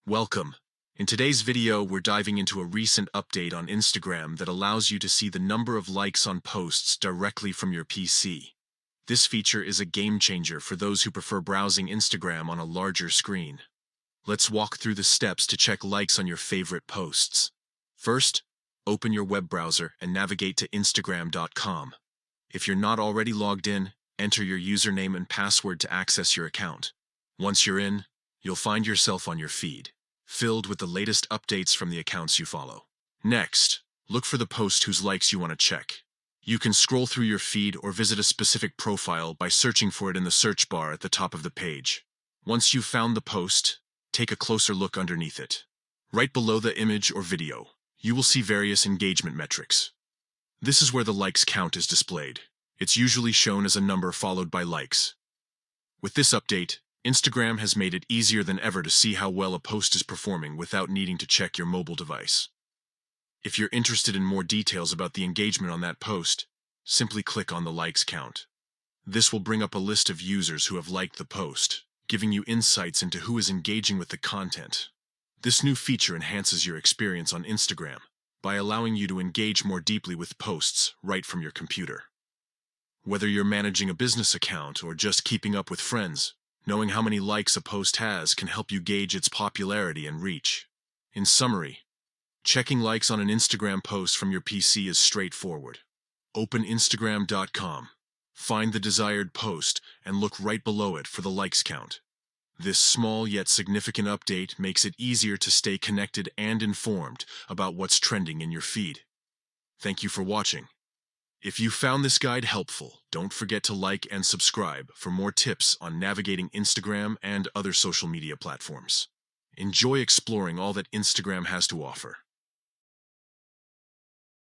Welcome. In today's video, we're diving into a recent update on Instagram that allows you to see the number of likes on posts directly from your PC. This feature is a game changer for those who prefer browsing Instagram on a larger screen. Let's walk through the steps to check likes on your favorite posts. First, open your web browser and navigate to Instagram.com. If you're not already logged in, enter your username and password to access your account. Once you're in, you'll find yourself on your feed, filled with the latest updates from the accounts you follow. Next, look for the post whose likes you want to check. You can scroll through your feed or visit a specific profile by searching for it in the search bar at the top of the page. Once you've found the post, take a closer look underneath it. Right below the image or video, you will see various engagement metrics. This is where the likes count is displayed. It's usually shown as a number followed by likes. With this update, Instagram has made it easier than ever to see how well a post is performing without needing to check your mobile device. If you're interested in more details about the engagement on that post, simply click on the likes count. This will bring up a list of users who have liked the post, giving you insights into who is engaging with the content. This new feature enhances your experience on Instagram by allowing you to engage more deeply with posts right from your computer. Whether you're managing a business account or just keeping up with friends, knowing how many likes a post has can help you gauge its popularity and reach. In summary, checking likes on an Instagram post from your PC is straightforward. Open Instagram.com, find the desired post, and look right below it for the likes count. This small yet significant update makes it easier to stay connected and informed about what's trending in your feed. Thank you for watching. If you found this guide helpful, don't forget to like and subscribe for more tips on navigating Instagram and other social media platforms. Enjoy exploring all that Instagram has to offer.